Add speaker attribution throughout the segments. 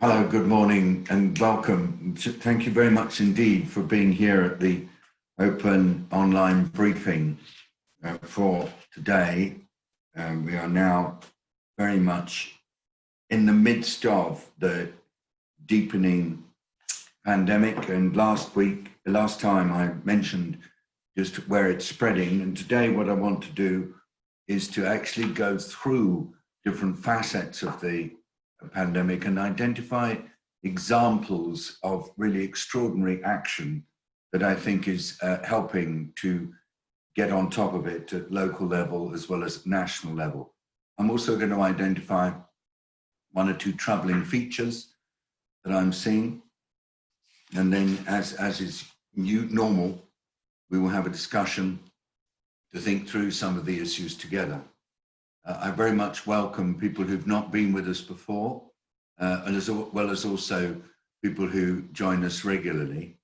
Speaker 1: Hello, good morning and welcome. Thank you very much indeed for being here at the Open Online Briefing for today. We are now very much in the midst of the deepening pandemic, and last time I mentioned just where it's spreading, and today what I want to do is to actually go through different facets of the pandemic and identify examples of really extraordinary action that I think is helping to get on top of it at local level as well as national level. I'm also going to identify one or two troubling features that I'm seeing, and then as is normal, we will have a discussion to think through some of the issues together. I very much welcome people who've not been with us before, and as well as also people who join us regularly.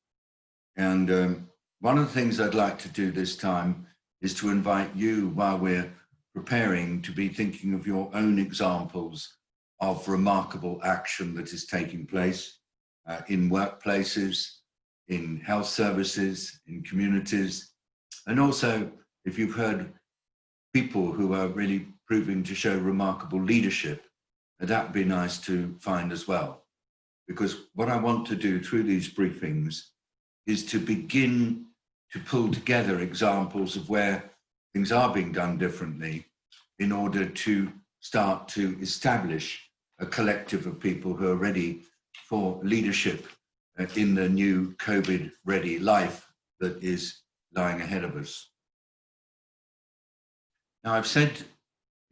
Speaker 1: And one of the things I'd like to do this time is to invite you, while we're preparing, to be thinking of your own examples of remarkable action that is taking place in workplaces, in health services, in communities, and also if you've heard people who are really proving to show remarkable leadership, that'd be nice to find as well. Because what I want to do through these briefings is to begin to pull together examples of where things are being done differently in order to start to establish a collective of people who are ready for leadership in the new COVID-ready life that is lying ahead of us. Now, I've said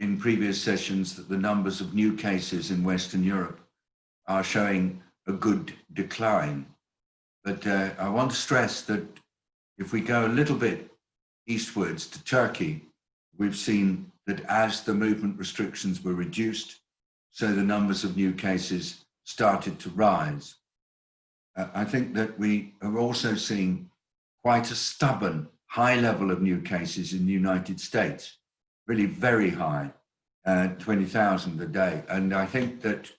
Speaker 1: in previous sessions that the numbers of new cases in Western Europe are showing a good decline. But I want to stress that if we go a little bit eastwards to Turkey, we've seen that as the movement restrictions were reduced, so the numbers of new cases started to rise. I think that we are also seeing quite a stubborn high level of new cases in the United States. Really very high, 20,000 a day. And I think that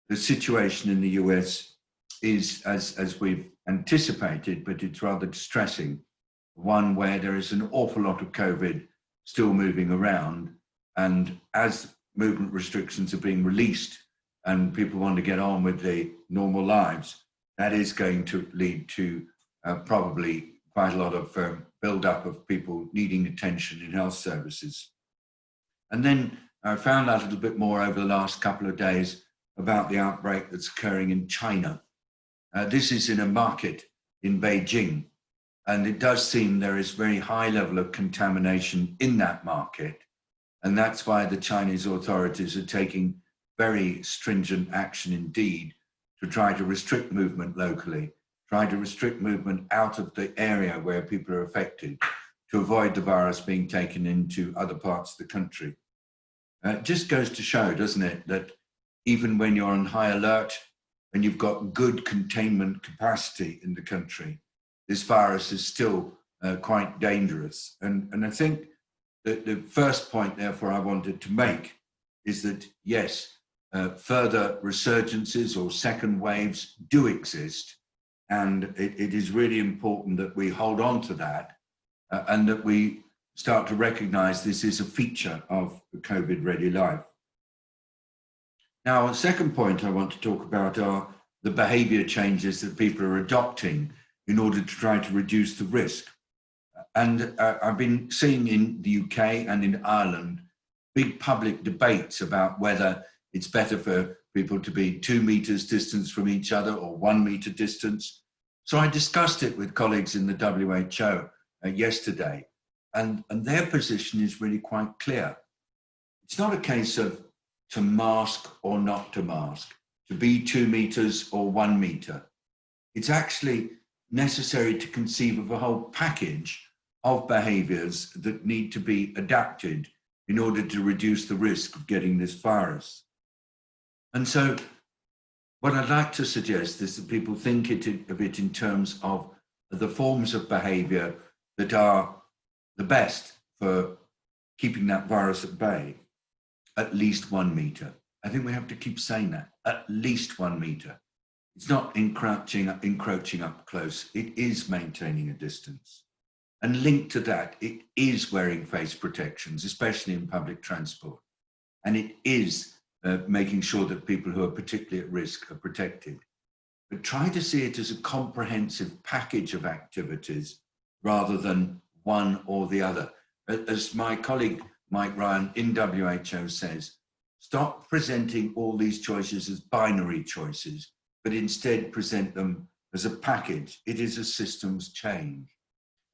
Speaker 1: the situation in the US is, as we've anticipated, but it's rather distressing, one where there is an awful lot of COVID still moving around. And as movement restrictions are being released and people want to get on with their normal lives, that is going to lead to probably quite a lot of build-up of people needing attention in health services. And then I found out a little bit more over the last couple of days about the outbreak that's occurring in China. This is in a market in Beijing, and it does seem there is very high level of contamination in that market. And that's why the Chinese authorities are taking very stringent action indeed to try to restrict movement locally, try to restrict movement out of the area where people are affected to avoid the virus being taken into other parts of the country. It just goes to show, doesn't it, that even when you're on high alert and you've got good containment capacity in the country, this virus is still quite dangerous. And I think that the first point, therefore, I wanted to make is that, yes, further resurgences or second waves do exist. And it is really important that we hold on to that and that we start to recognize this is a feature of the COVID-ready life. Now, a second point I want to talk about are the behavior changes that people are adopting in order to try to reduce the risk. And I've been seeing in the UK and in Ireland big public debates about whether it's better for people to be 2 meters distance from each other or 1 meter distance. So I discussed it with colleagues in the WHO yesterday. And their position is really quite clear. It's not a case of to mask or not to mask, to be 2 meters or 1 meter. It's actually necessary to conceive of a whole package of behaviors that need to be adapted in order to reduce the risk of getting this virus. And so what I'd like to suggest is that people think of it in terms of the forms of behavior that are the best for keeping that virus at bay, at least 1 meter. I think we have to keep saying that, at least 1 meter. It's not encroaching up close. It is maintaining a distance. And linked to that, it is wearing face protections, especially in public transport. And it is making sure that people who are particularly at risk are protected. But try to see it as a comprehensive package of activities rather than one or the other. As my colleague Mike Ryan in WHO says, stop presenting all these choices as binary choices, but instead present them as a package. It is a systems change.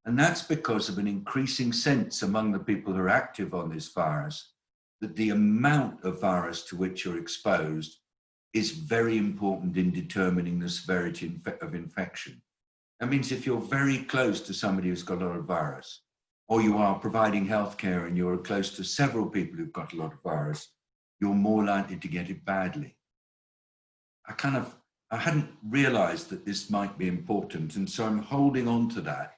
Speaker 1: And that's because of an increasing sense among the people who are active on this virus that the amount of virus to which you're exposed is very important in determining the severity of infection. That means if you're very close to somebody who's got a lot of virus, or you are providing healthcare and you're close to several people who've got a lot of virus, you're more likely to get it badly. I hadn't realized that this might be important, and so I'm holding on to that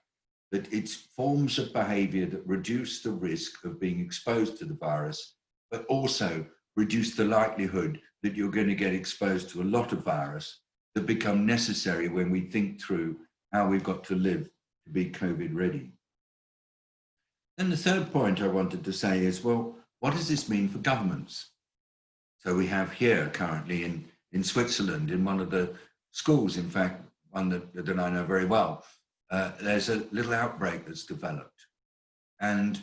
Speaker 1: it's forms of behavior that reduce the risk of being exposed to the virus, but also reduce the likelihood that you're going to get exposed to a lot of virus that become necessary when we think through how we've got to live to be COVID ready. And the third point I wanted to say is, well, what does this mean for governments? So we have here currently in Switzerland, in one of the schools, in fact, one that I know very well, there's a little outbreak that's developed. And,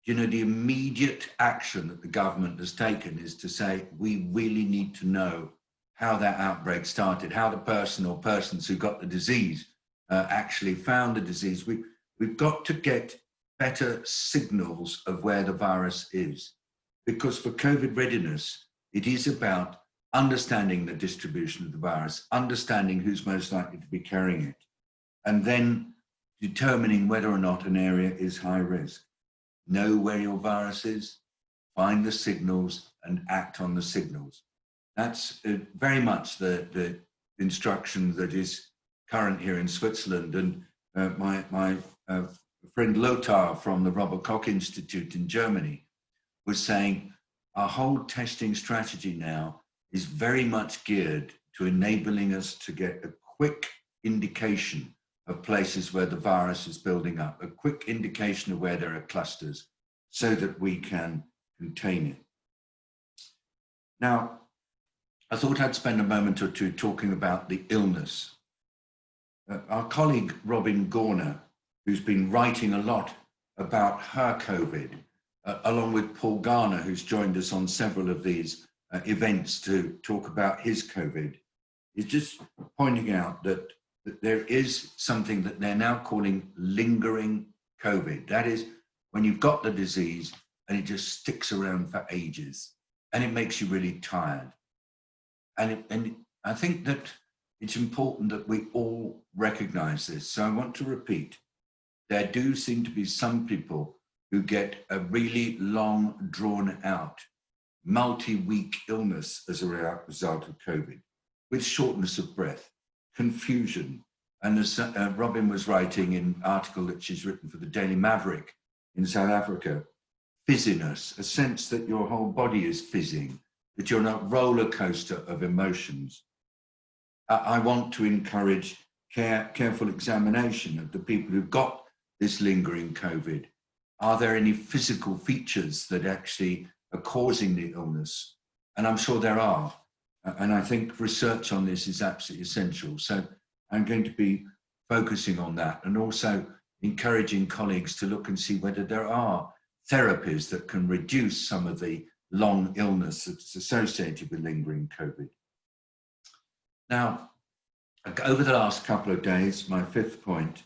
Speaker 1: you know, the immediate action that the government has taken is to say, we really need to know how that outbreak started, how the person or persons who got the disease actually found the disease. We've got to get better signals of where the virus is. Because for COVID readiness, it is about understanding the distribution of the virus, understanding who's most likely to be carrying it, and then determining whether or not an area is high risk. Know where your virus is, find the signals, and act on the signals. That's very much the instruction that is current here in Switzerland. And my friend Lothar from the Robert Koch Institute in Germany was saying, our whole testing strategy now is very much geared to enabling us to get a quick indication of places where the virus is building up, a quick indication of where there are clusters so that we can contain it. Now, I thought I'd spend a moment or two talking about the illness. Our colleague Robin Gorner, who's been writing a lot about her COVID, along with Paul Garner, who's joined us on several of these events to talk about his COVID, is just pointing out that there is something that they're now calling lingering COVID. That is when you've got the disease and it just sticks around for ages and it makes you really tired. And I think that it's important that we all recognize this. So I want to repeat, there do seem to be some people who get a really long, drawn out, multi-week illness as a result of COVID, with shortness of breath, confusion. And as Robin was writing in an article that she's written for the Daily Maverick in South Africa, fizziness, a sense that your whole body is fizzing, that you're on a roller coaster of emotions. I want to encourage careful examination of the people who've got this lingering COVID. Are there any physical features that actually are causing the illness? And I'm sure there are. And I think research on this is absolutely essential. So I'm going to be focusing on that and also encouraging colleagues to look and see whether there are therapies that can reduce some of the long illness that's associated with lingering COVID. Now, over the last couple of days, my fifth point,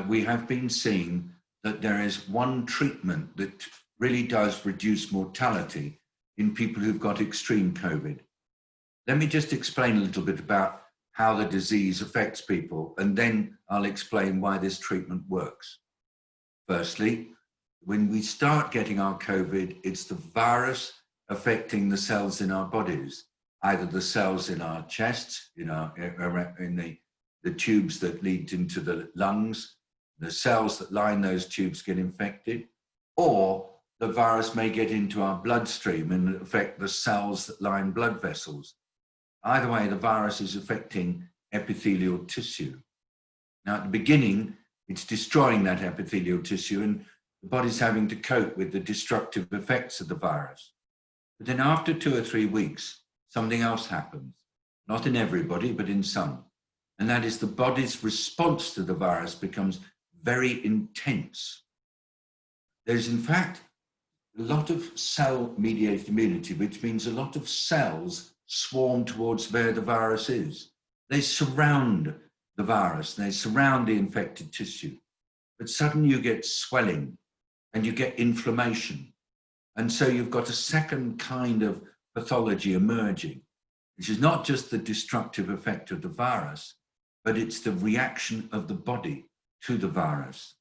Speaker 1: we have been seeing that there is one treatment that really does reduce mortality in people who've got extreme COVID. Let me just explain a little bit about how the disease affects people, and then I'll explain why this treatment works. Firstly, when we start getting our COVID, it's the virus affecting the cells in our bodies, either the cells in our chests, in the tubes that lead into the lungs, the cells that line those tubes get infected, or the virus may get into our bloodstream and affect the cells that line blood vessels. either way, the virus is affecting epithelial tissue. Now, at the beginning, it's destroying that epithelial tissue, and the body's having to cope with the destructive effects of the virus. But then after 2 or 3 weeks, something else happens. Not in everybody, but in some. And that is the body's response to the virus becomes very intense. There's, in fact, a lot of cell-mediated immunity, which means a lot of cells swarm towards where the virus is. They surround the virus, they surround the infected tissue. But suddenly you get swelling and you get inflammation. And so you've got a second kind of pathology emerging, which is not just the destructive effect of the virus, but it's the reaction of the body to the virus.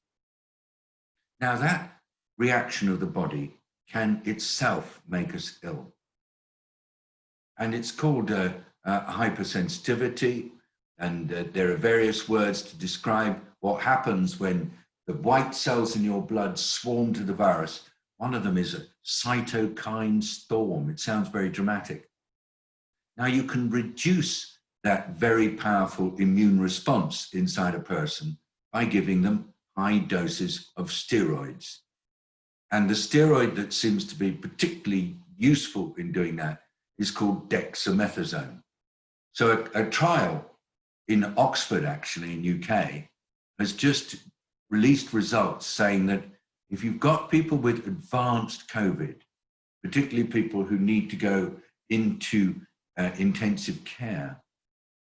Speaker 1: Now, that reaction of the body can itself make us ill. And it's called hypersensitivity. And there are various words to describe what happens when the white cells in your blood swarm to the virus. One of them is a cytokine storm. It sounds very dramatic. Now, you can reduce that very powerful immune response inside a person by giving them high doses of steroids. And the steroid that seems to be particularly useful in doing that is called dexamethasone. So a trial in Oxford, actually, in UK, has just released results saying that if you've got people with advanced COVID, particularly people who need to go into intensive care,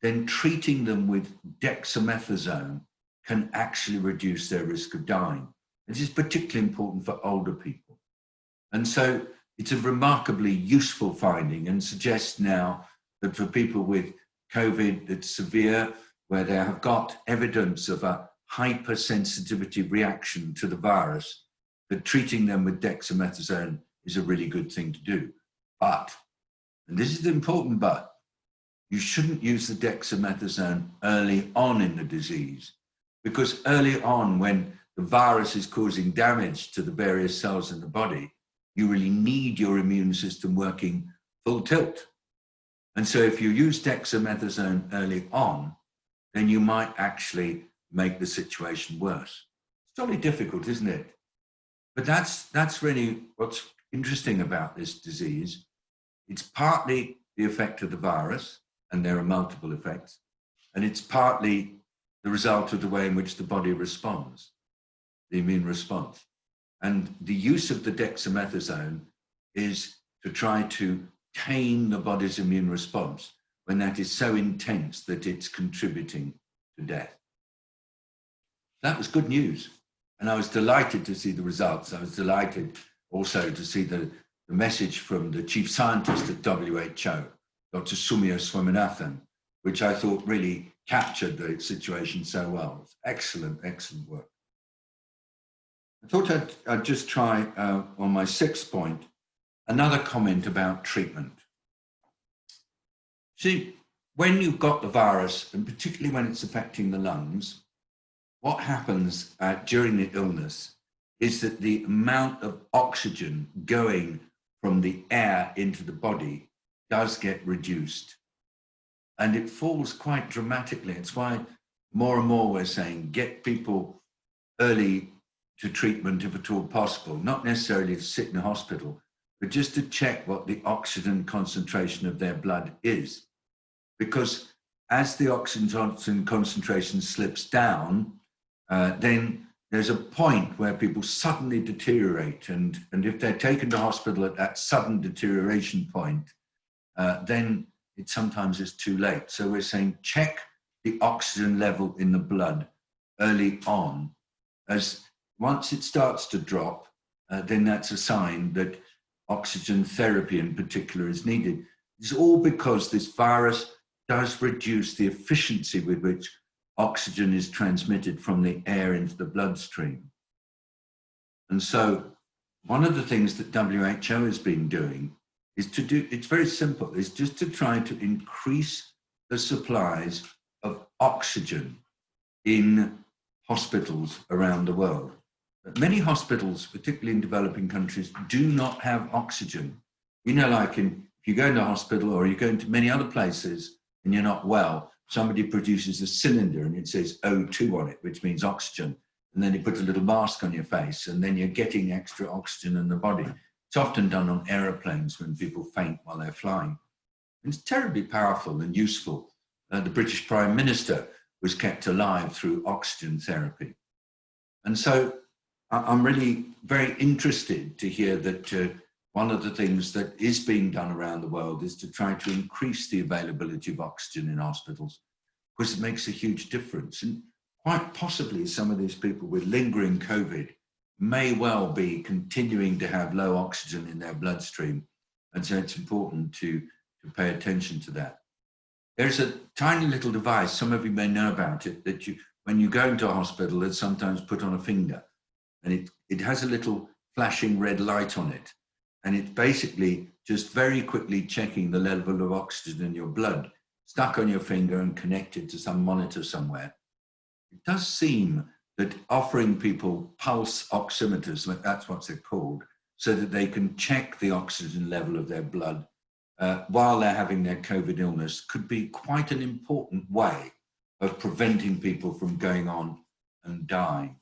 Speaker 1: then treating them with dexamethasone can actually reduce their risk of dying. This is particularly important for older people. And so it's a remarkably useful finding and suggests now that for people with COVID that's severe, where they have got evidence of a hypersensitivity reaction to the virus, that treating them with dexamethasone is a really good thing to do. But, and this is the important but, you shouldn't use the dexamethasone early on in the disease, because early on, when the virus is causing damage to the various cells in the body, you really need your immune system working full tilt. And so if you use dexamethasone early on, then you might actually make the situation worse. It's totally difficult, isn't it? But that's really what's interesting about this disease. It's partly the effect of the virus, and there are multiple effects, and it's partly the result of the way in which the body responds, the immune response. And the use of the dexamethasone is to try to tame the body's immune response when that is so intense that it's contributing to death. That was good news. And I was delighted to see the results. I was delighted also to see the message from the chief scientist at WHO, Dr. Soumya Swaminathan, which I thought really captured the situation so well. It's excellent, excellent work. I thought I'd just try on my 6th point, another comment about treatment. See, when you've got the virus, and particularly when it's affecting the lungs, what happens during the illness is that the amount of oxygen going from the air into the body does get reduced. And it falls quite dramatically. It's why more and more we're saying get people early to treatment if at all possible, not necessarily to sit in a hospital, but just to check what the oxygen concentration of their blood is. Because as the oxygen concentration slips down, then there's a point where people suddenly deteriorate. And if they're taken to hospital at that sudden deterioration point, then it sometimes is too late. So we're saying check the oxygen level in the blood early on, as once it starts to drop, then that's a sign that oxygen therapy in particular is needed. It's all because this virus does reduce the efficiency with which oxygen is transmitted from the air into the bloodstream. And so one of the things that WHO has been doing is to do, it's very simple, is just to try to increase the supplies of oxygen in hospitals around the world. But many hospitals, particularly in developing countries, do not have oxygen. You know, like if if you go into hospital or you go into many other places and you're not well, somebody produces a cylinder and it says O2 on it, which means oxygen. And then you put a little mask on your face and then you're getting extra oxygen in the body. It's often done on aeroplanes when people faint while they're flying. It's terribly powerful and useful. The British Prime Minister was kept alive through oxygen therapy. And so I'm really very interested to hear that one of the things that is being done around the world is to try to increase the availability of oxygen in hospitals, because it makes a huge difference. And quite possibly some of these people with lingering COVID may well be continuing to have low oxygen in their bloodstream. And so it's important to pay attention to that. There's a tiny little device, some of you may know about it, that when you go into a hospital, it's sometimes put on a finger, and it has a little flashing red light on it. And it's basically just very quickly checking the level of oxygen in your blood, stuck on your finger and connected to some monitor somewhere. It does seem that offering people pulse oximeters, like that's what they're called, so that they can check the oxygen level of their blood while they're having their COVID illness, could be quite an important way of preventing people from going on and dying.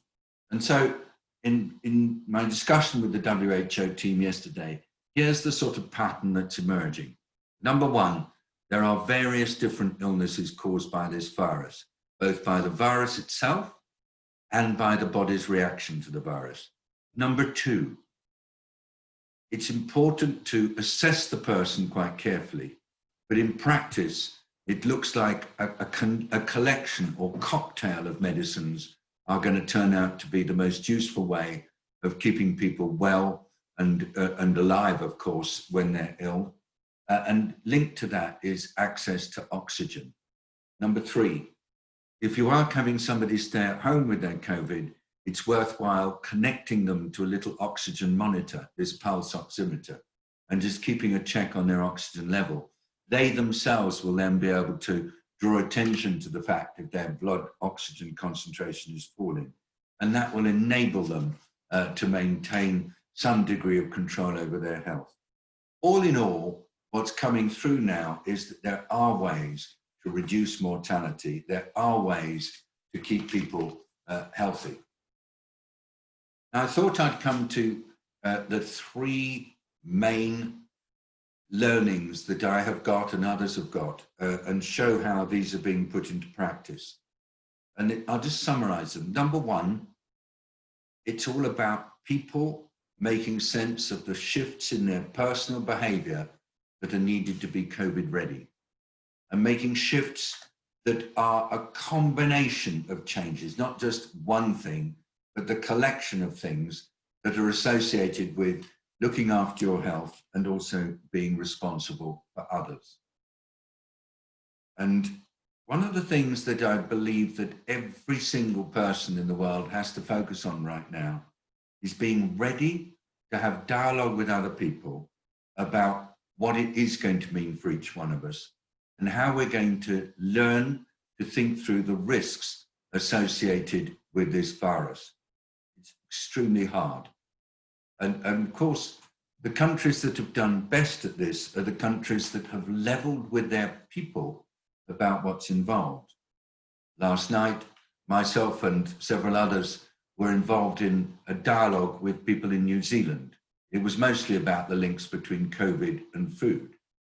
Speaker 1: And so in my discussion with the WHO team yesterday, here's the sort of pattern that's emerging. Number one, there are various different illnesses caused by this virus, both by the virus itself and by the body's reaction to the virus. Number two, it's important to assess the person quite carefully, but in practice, it looks like a collection or cocktail of medicines are going to turn out to be the most useful way of keeping people well and alive, of course, when they're ill. And linked to that is access to oxygen. Number three, if you are having somebody stay at home with their COVID, it's worthwhile connecting them to a little oxygen monitor, this pulse oximeter, and just keeping a check on their oxygen level. They themselves will then be able to draw attention to the fact if their blood oxygen concentration is falling. And that will enable them to maintain some degree of control over their health. All in all, what's coming through now is that there are ways to reduce mortality. There are ways to keep people healthy. Now, I thought I'd come to the three main learnings that I have got and others have got and show how these are being put into practice. And I'll just summarize them. Number one, it's all about people making sense of the shifts in their personal behavior that are needed to be COVID ready, and making shifts that are a combination of changes, not just one thing, but the collection of things that are associated with looking after your health and also being responsible for others. And one of the things that I believe that every single person in the world has to focus on right now is being ready to have dialogue with other people about what it is going to mean for each one of us and how we're going to learn to think through the risks associated with this virus. It's extremely hard. And of course, the countries that have done best at this are the countries that have leveled with their people about what's involved. Last night, myself and several others were involved in a dialogue with people in New Zealand. It was mostly about the links between COVID and food.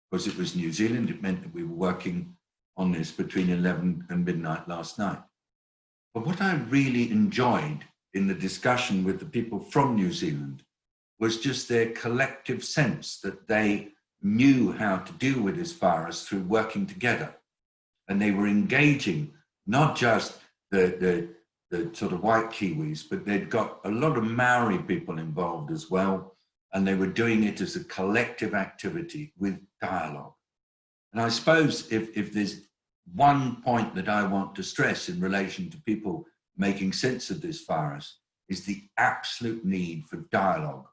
Speaker 1: Because it was New Zealand, it meant that we were working on this between 11 and midnight last night. But what I really enjoyed in the discussion with the people from New Zealand was just their collective sense that they knew how to deal with this virus through working together. And they were engaging not just the sort of white Kiwis, but they'd got a lot of Maori people involved as well. And they were doing it as a collective activity with dialogue. And I suppose if there's one point that I want to stress in relation to people making sense of this virus is the absolute need for dialogue,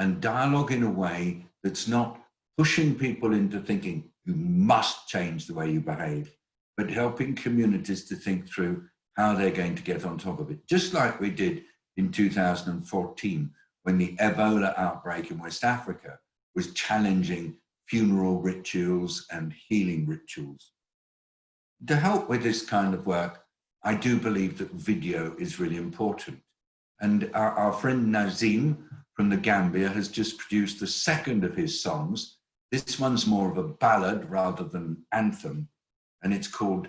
Speaker 1: and dialogue in a way that's not pushing people into thinking you must change the way you behave, but helping communities to think through how they're going to get on top of it. Just like we did in 2014, when the Ebola outbreak in West Africa was challenging funeral rituals and healing rituals. To help with this kind of work, I do believe that video is really important. And our friend Nazim from the Gambia has just produced the second of his songs. This one's more of a ballad rather than anthem, and it's called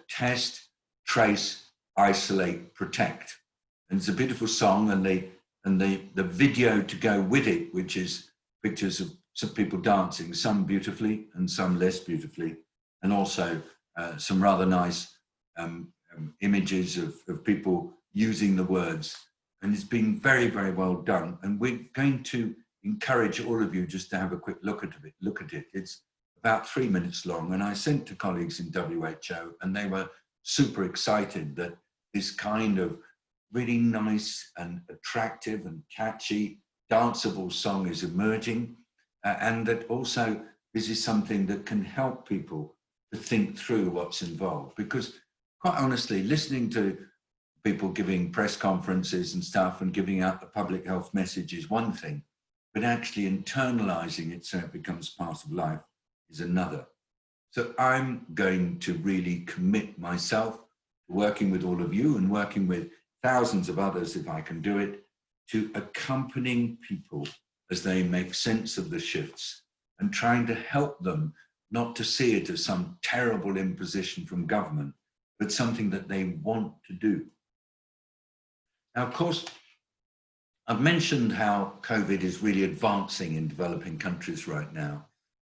Speaker 1: Test, Trace, Isolate, Protect. And it's a beautiful song, and the video to go with it, which is pictures of some people dancing, some beautifully and some less beautifully, and also some rather nice images of people using the words. And it's been very, very well done. And we're going to encourage all of you just to have a quick look at it. It's about 3 minutes long. And I sent to colleagues in WHO, and they were super excited that this kind of really nice and attractive and catchy, danceable song is emerging. And that also this is something that can help people to think through what's involved. Because quite honestly, listening to people giving press conferences and stuff and giving out the public health message is one thing, but actually internalizing it so it becomes part of life is another. So I'm going to really commit myself to working with all of you and working with thousands of others, if I can do it, to accompanying people as they make sense of the shifts and trying to help them not to see it as some terrible imposition from government, but something that they want to do. Now, of course, I've mentioned how COVID is really advancing in developing countries right now.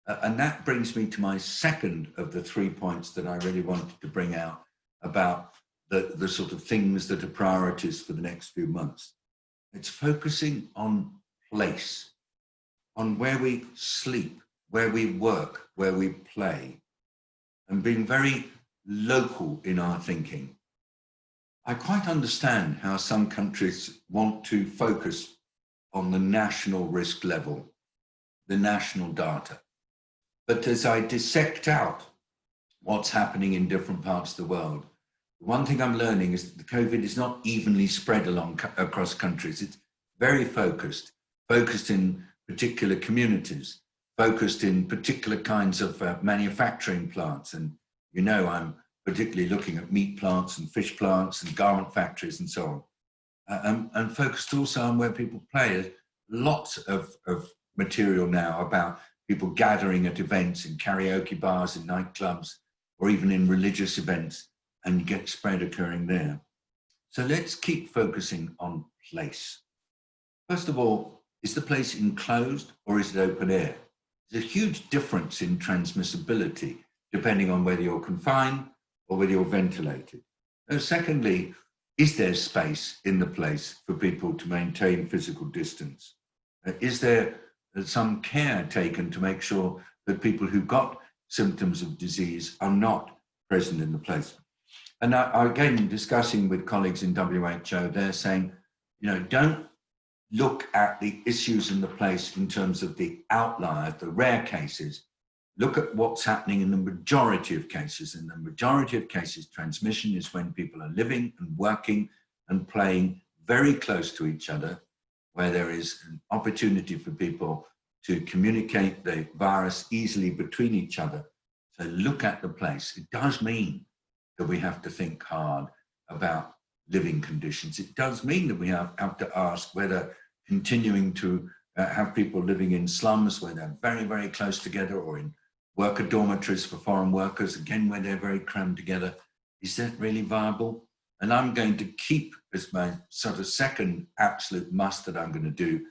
Speaker 1: And that brings me to my second of the 3 points that I really wanted to bring out about the sort of things that are priorities for the next few months. It's focusing on place, on where we sleep, where we work, where we play, and being very local in our thinking. I quite understand how some countries want to focus on the national risk level, the national data. But as I dissect out what's happening in different parts of the world, one thing I'm learning is that the COVID is not evenly spread across countries. It's very focused in particular communities, focused in particular kinds of manufacturing plants. And you know, I'm particularly looking at meat plants and fish plants and garment factories and so on. And focused also on where people play. There's lots of material now about people gathering at events in karaoke bars and nightclubs, or even in religious events, and you get spread occurring there. So let's keep focusing on place. First of all, is the place enclosed or is it open air? There's a huge difference in transmissibility depending on whether you're confined or whether you're ventilated. And secondly, is there space in the place for people to maintain physical distance? Is there some care taken to make sure that people who've got symptoms of disease are not present in the place? And again, discussing with colleagues in WHO, they're saying, you know, don't look at the issues in the place in terms of the outlier, the rare cases. Look at what's happening in the majority of cases. In the majority of cases, transmission is when people are living and working and playing very close to each other, where there is an opportunity for people to communicate the virus easily between each other. So look at the place. It does mean that we have to think hard about living conditions. It does mean that we have to ask whether continuing to have people living in slums where they're very, very close together, or in worker dormitories for foreign workers, again, where they're very crammed together, is that really viable? And I'm going to keep as my sort of second absolute must that I'm going to do,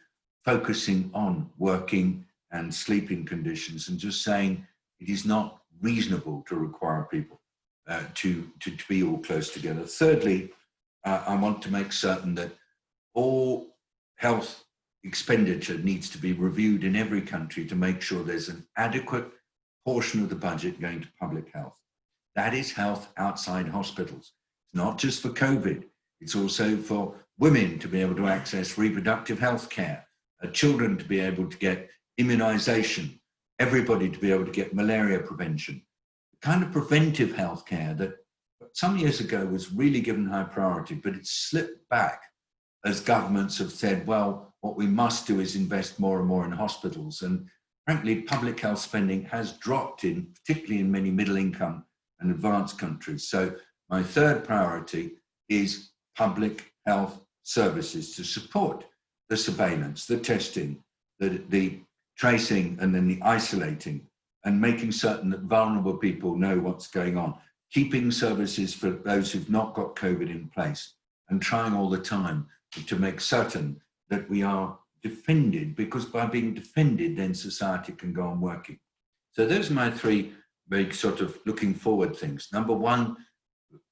Speaker 1: focusing on working and sleeping conditions and just saying it is not reasonable to require people to be all close together. Thirdly, I want to make certain that all health expenditure needs to be reviewed in every country to make sure there's an adequate portion of the budget going to public health. That is health outside hospitals. It's not just for COVID. It's also for women to be able to access reproductive health care, children to be able to get immunization, everybody to be able to get malaria prevention. The kind of preventive health care that some years ago was really given high priority, but it's slipped back as governments have said, well, what we must do is invest more and more in hospitals. And frankly, public health spending has dropped particularly in many middle income and advanced countries. So my third priority is public health services to support the surveillance, the testing, the tracing, and then the isolating, and making certain that vulnerable people know what's going on, keeping services for those who've not got COVID in place, and trying all the time to make certain that we are defended, because by being defended, then society can go on working. So those are my three big sort of looking forward things. Number one,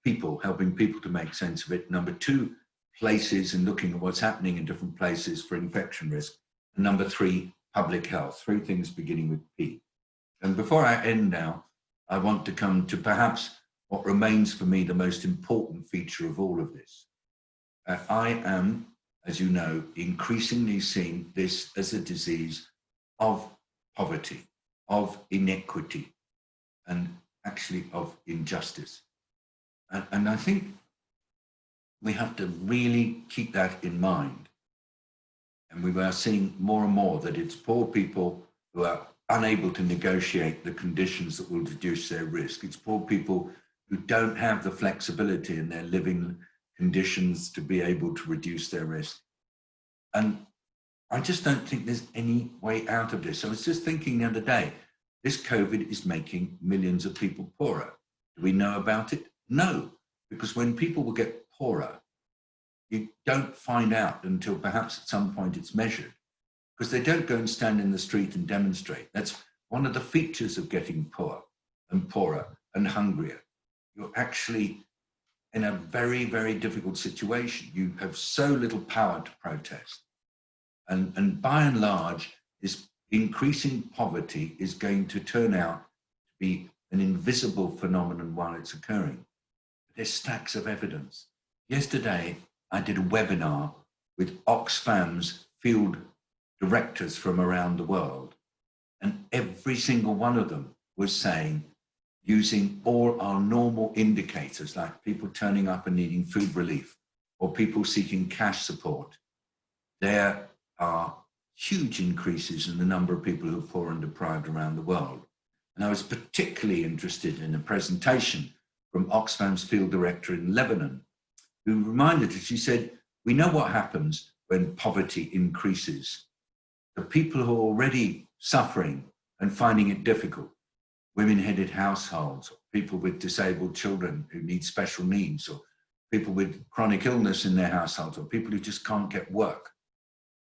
Speaker 1: people, helping people to make sense of it. Number two, places and looking at what's happening in different places for infection risk. And number three, public health. Three things beginning with P. And before I end now, I want to come to perhaps what remains for me the most important feature of all of this. I am, as you know, increasingly seeing this as a disease of poverty, of inequity, and actually of injustice. And I think we have to really keep that in mind. And we are seeing more and more that it's poor people who are unable to negotiate the conditions that will reduce their risk. It's poor people who don't have the flexibility in their living conditions to be able to reduce their risk. And I just don't think there's any way out of this. I was just thinking the other day, this COVID is making millions of people poorer. Do we know about it? No, because when people will get poorer, you don't find out until perhaps at some point it's measured, because they don't go and stand in the street and demonstrate. That's one of the features of getting poor and poorer and hungrier. You're actually in a very, very difficult situation. You have so little power to protest. And by and large, this increasing poverty is going to turn out to be an invisible phenomenon while it's occurring. There's stacks of evidence. Yesterday, I did a webinar with Oxfam's field directors from around the world, and every single one of them was saying, using all our normal indicators, like people turning up and needing food relief, or people seeking cash support, there are huge increases in the number of people who are poor and deprived around the world. And I was particularly interested in a presentation from Oxfam's field director in Lebanon, who reminded us, she said, we know what happens when poverty increases. The people who are already suffering and finding it difficult, women-headed households, or people with disabled children who need special needs, or people with chronic illness in their households, or people who just can't get work.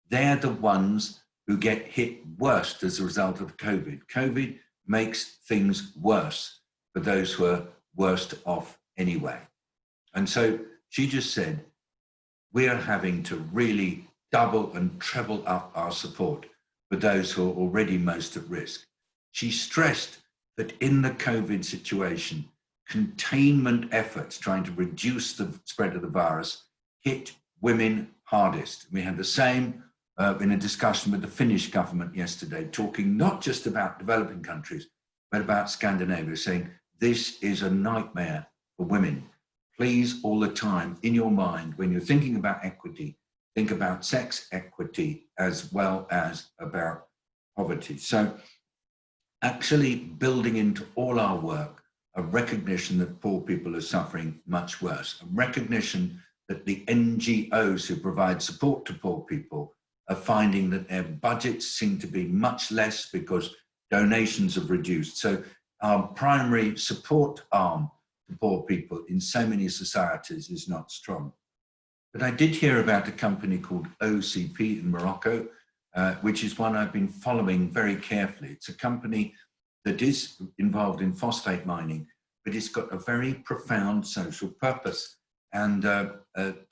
Speaker 1: They're the ones who get hit worst as a result of COVID. COVID makes things worse for those who are worst off anyway. And so she just said, we are having to really double and treble up our support for those who are already most at risk. She stressed that in the COVID situation, containment efforts trying to reduce the spread of the virus hit women hardest. We had the same in a discussion with the Finnish government yesterday, talking not just about developing countries, but about Scandinavia, saying this is a nightmare for women. Please, all the time, in your mind, when you're thinking about equity, think about sex equity as well as about poverty. So actually building into all our work a recognition that poor people are suffering much worse, a recognition that the NGOs who provide support to poor people are finding that their budgets seem to be much less because donations have reduced. So our primary support arm to poor people in so many societies is not strong. But I did hear about a company called OCP in Morocco, which is one I've been following very carefully. It's a company that is involved in phosphate mining, but it's got a very profound social purpose. And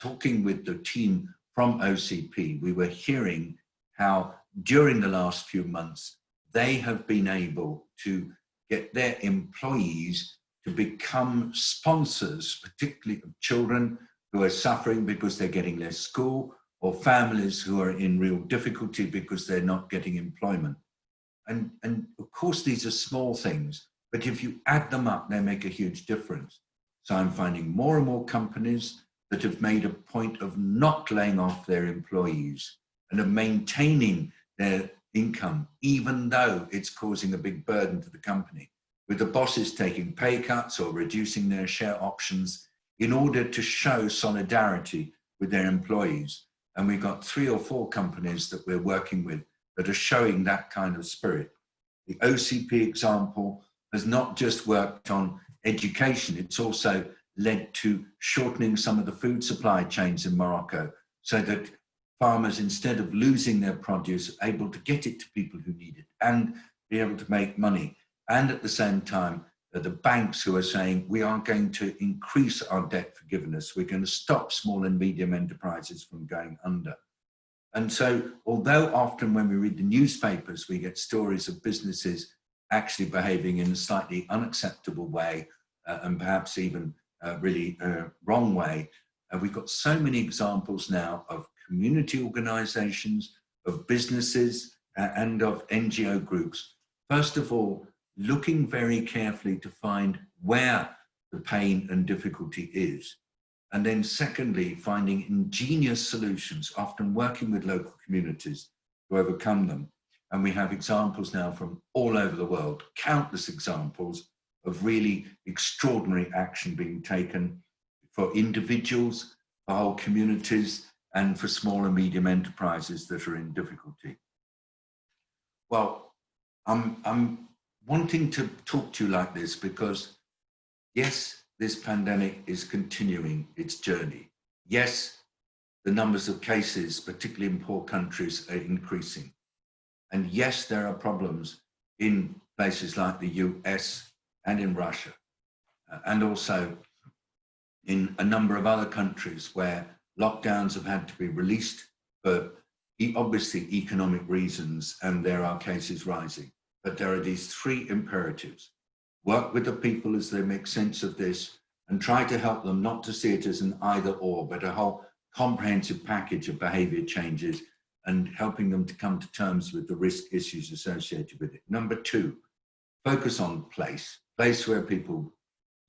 Speaker 1: talking with the team from OCP, we were hearing how during the last few months, they have been able to get their employees to become sponsors, particularly of children who are suffering because they're getting less school, or families who are in real difficulty because they're not getting employment. And of course, these are small things, but if you add them up, they make a huge difference. So I'm finding more and more companies that have made a point of not laying off their employees and of maintaining their income, even though it's causing a big burden to the company, with the bosses taking pay cuts or reducing their share options in order to show solidarity with their employees. And we've got 3 or 4 companies that we're working with that are showing that kind of spirit. The OCP example has not just worked on education, it's also led to shortening some of the food supply chains in Morocco so that farmers, instead of losing their produce, are able to get it to people who need it and be able to make money. And at the same time, the banks who are saying, we are going to increase our debt forgiveness. We're going to stop small and medium enterprises from going under. And so, although often when we read the newspapers, we get stories of businesses actually behaving in a slightly unacceptable way and perhaps even really wrong way, we've got so many examples now of community organizations, of businesses and of NGO groups. First of all, looking very carefully to find where the pain and difficulty is. And then secondly, finding ingenious solutions, often working with local communities to overcome them. And we have examples now from all over the world, countless examples of really extraordinary action being taken for individuals, for whole communities, and for small and medium enterprises that are in difficulty. Well, I'm wanting to talk to you like this because, yes, this pandemic is continuing its journey. Yes, the numbers of cases, particularly in poor countries, are increasing. And yes, there are problems in places like the US and in Russia, and also in a number of other countries where lockdowns have had to be released for obviously economic reasons, and there are cases rising. But there are these 3 imperatives. Work with the people as they make sense of this and try to help them not to see it as an either or, but a whole comprehensive package of behavior changes and helping them to come to terms with the risk issues associated with it. Number 2, focus on place where people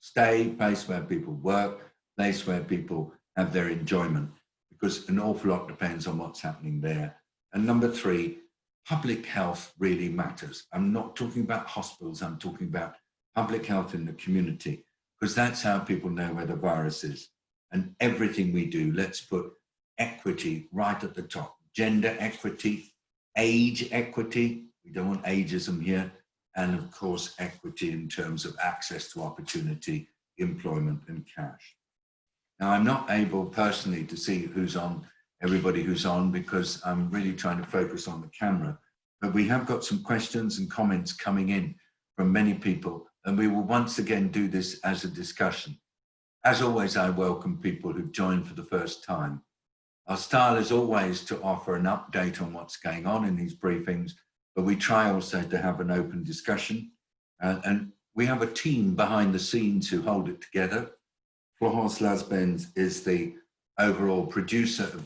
Speaker 1: stay, place where people work, place where people have their enjoyment, because an awful lot depends on what's happening there. And number 3, public health really matters. I'm not talking about hospitals, I'm talking about public health in the community, because that's how people know where the virus is. And everything we do, let's put equity right at the top. Gender equity, age equity, we don't want ageism here, and of course equity in terms of access to opportunity, employment and cash. Now, I'm not able personally to see who's on, everybody who's on, because I'm really trying to focus on the camera, but we have got some questions and comments coming in from many people, and we will once again do this as a discussion. As always, I welcome people who've joined for the first time. Our style is always to offer an update on what's going on in these briefings, but we try also to have an open discussion. And we have a team behind the scenes who hold it together. Florence Lasbens is the overall producer of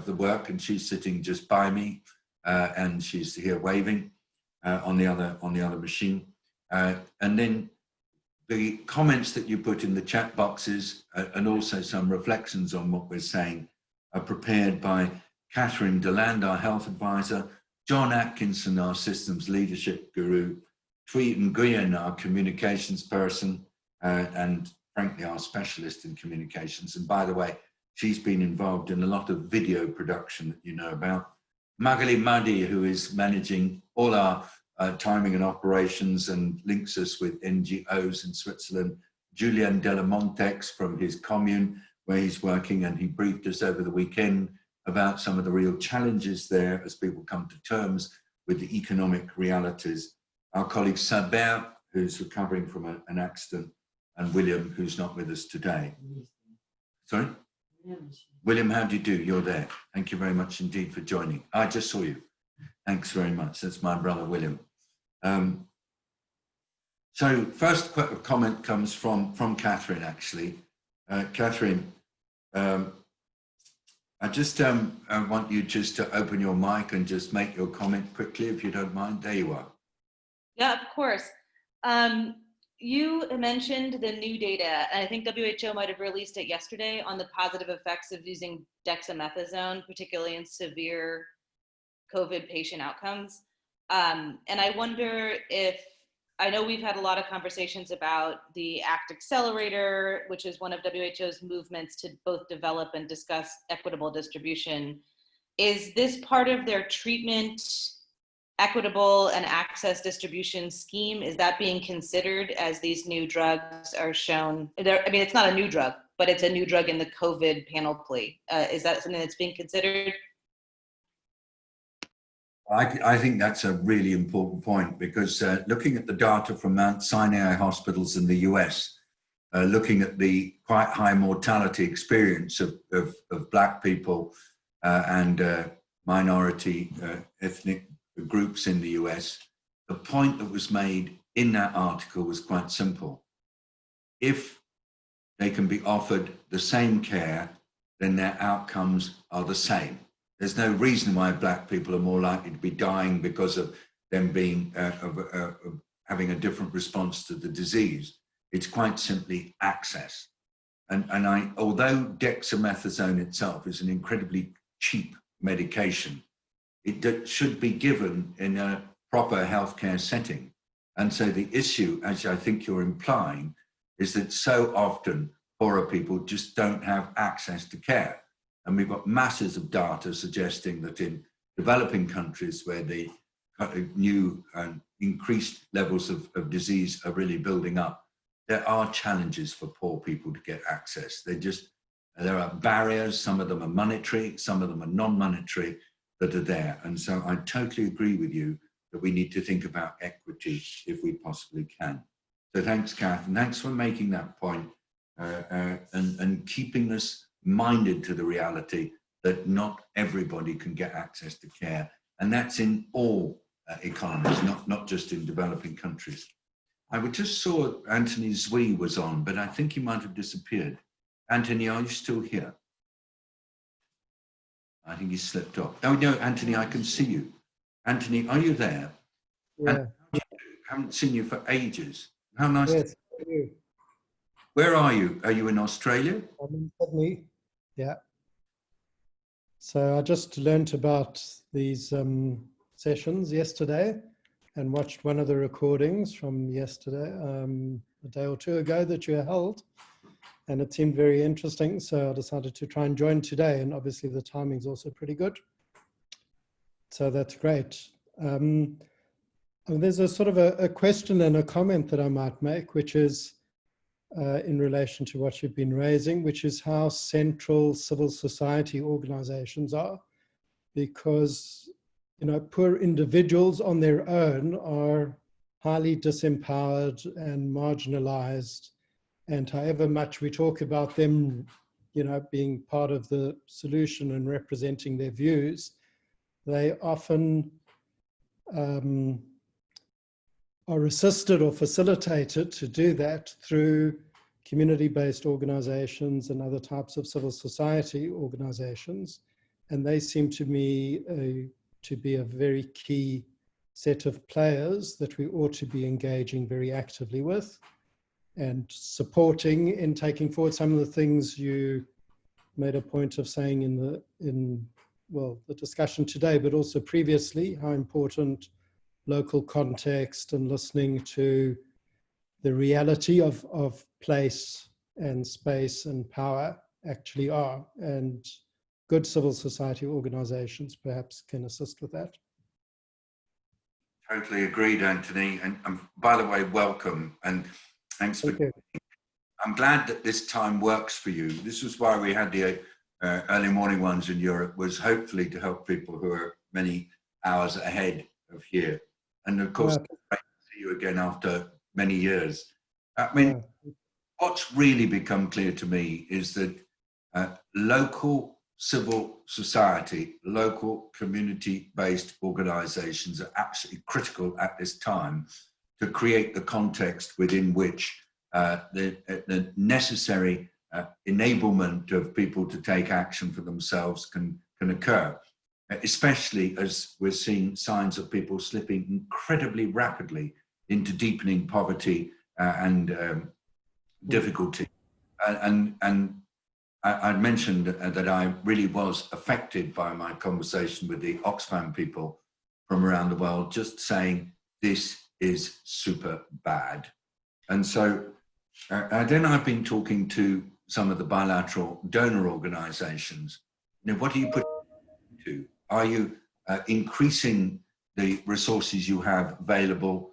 Speaker 1: the work, and she's sitting just by me, and she's here waving on the other machine. And then the comments that you put in the chat boxes and also some reflections on what we're saying are prepared by Catherine Deland, our health advisor, John Atkinson, our systems leadership guru, Thuy Nguyen, our communications person, and frankly, our specialist in communications. And by the way, she's been involved in a lot of video production that you know about. Magali Madi, who is managing all our timing and operations and links us with NGOs in Switzerland. Julian Delamontex from his commune, where he's working, and he briefed us over the weekend about some of the real challenges there as people come to terms with the economic realities. Our colleague Saber, who's recovering from an accident, and William, who's not with us today. Sorry? William, how do you do? You're there. Thank you very much indeed for joining. I just saw you. Thanks very much. That's my brother, William. So first comment comes from Catherine, actually. Catherine, I just want you just to open your mic and just make your comment quickly, if you don't mind. There you are.
Speaker 2: Yeah, of course. You mentioned the new data, and I think WHO might have released it yesterday, on the positive effects of using dexamethasone, particularly in severe COVID patient outcomes. And I wonder if, I know we've had a lot of conversations about the ACT Accelerator, which is one of WHO's movements to both develop and discuss equitable distribution. Is this part of their treatment, equitable and access distribution scheme? Is that being considered as these new drugs are shown? I mean, it's not a new drug, but it's a new drug in the COVID panoply. Is that something that's being considered?
Speaker 1: I think that's a really important point, because looking at the data from Mount Sinai hospitals in the US, looking at the quite high mortality experience of Black people and minority ethnic groups in the US, the point that was made in that article was quite simple. If they can be offered the same care, then their outcomes are the same. There's no reason why Black people are more likely to be dying because of them being having a different response to the disease. It's quite simply access. Although dexamethasone itself is an incredibly cheap medication, it should be given in a proper healthcare setting. And so the issue, as I think you're implying, is that so often poorer people just don't have access to care. And we've got masses of data suggesting that in developing countries where the new and increased levels of disease are really building up, there are challenges for poor people to get access. There are barriers, some of them are monetary, some of them are non-monetary, that are there. And so I totally agree with you that we need to think about equity if we possibly can. So thanks, Kath, and thanks for making that point and keeping us minded to the reality that not everybody can get access to care. And that's in all economies, not just in developing countries. I just saw Anthony Zwi was on, but I think he might have disappeared. Anthony, are you still here? I think he slipped off. Oh no, Anthony, I can see you. Anthony, are you there?
Speaker 3: Yeah.
Speaker 1: Haven't seen you for ages. How nice.
Speaker 3: Yes, you.
Speaker 1: Where are you? Are you in Australia?
Speaker 3: I'm in Sydney. Yeah. So I just learnt about these sessions yesterday and watched one of the recordings from yesterday, a day or two ago that you held. And it seemed very interesting. So I decided to try and join today. And obviously the timing's also pretty good. So that's great. There's a sort of a question and a comment that I might make, which is in relation to what you've been raising, which is how central civil society organizations are. Because, you know, poor individuals on their own are highly disempowered and marginalized. And however much we talk about them, you know, being part of the solution and representing their views, they often are assisted or facilitated to do that through community-based organizations and other types of civil society organizations. And they seem to me to be a very key set of players that we ought to be engaging very actively with and supporting in taking forward some of the things you made a point of saying in the discussion today, but also previously, how important local context and listening to the reality of place and space and power actually are. And good civil society organizations perhaps can assist with that.
Speaker 1: Totally agreed, Anthony. And by the way, welcome and thanks for. I'm glad that this time works for you. This was why we had the early morning ones in Europe, was hopefully to help people who are many hours ahead of here. And of course, great to see you again after many years. I mean, what's really become clear to me is that local civil society, local community-based organizations are absolutely critical at this time to create the context within which the necessary enablement of people to take action for themselves can occur, especially as we're seeing signs of people slipping incredibly rapidly into deepening poverty and difficulty. And I'd mentioned that I really was affected by my conversation with the Oxfam people from around the world, just saying this is super bad. And so then I've been talking to some of the bilateral donor organizations. You know, what are you putting to? Are you increasing the resources you have available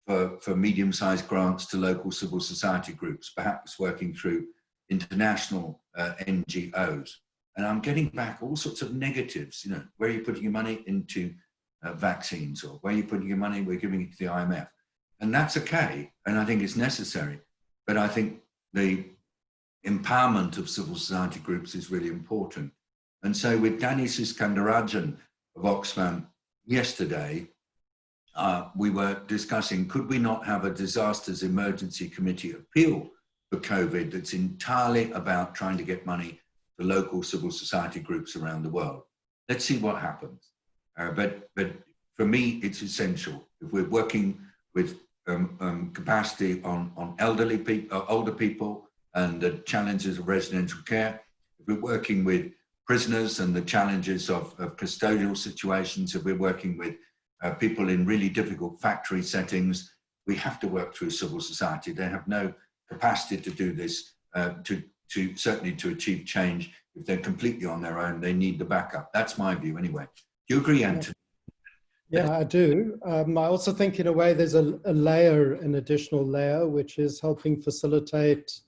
Speaker 1: for medium-sized grants to local civil society groups, perhaps working through international NGOs? And I'm getting back all sorts of negatives. You know, where are you putting your money into vaccines, or where are you putting your money? We're giving it to the IMF. And that's okay, and I think it's necessary. But I think the empowerment of civil society groups is really important. And so with Danny Siskandarajan of Oxfam yesterday, we were discussing, could we not have a disasters emergency committee appeal for COVID that's entirely about trying to get money to local civil society groups around the world? Let's see what happens. But for me, it's essential. If we're working with capacity on elderly people, older people, and the challenges of residential care, if we're working with prisoners and the challenges of custodial situations, if we're working with people in really difficult factory settings, we have to work through civil society. They have no capacity to do this, certainly to achieve change. If they're completely on their own, they need the backup. That's my view anyway. Do you agree, Anthony?
Speaker 3: Yeah, I do. I also think in a way there's a layer, an additional layer, which is helping facilitate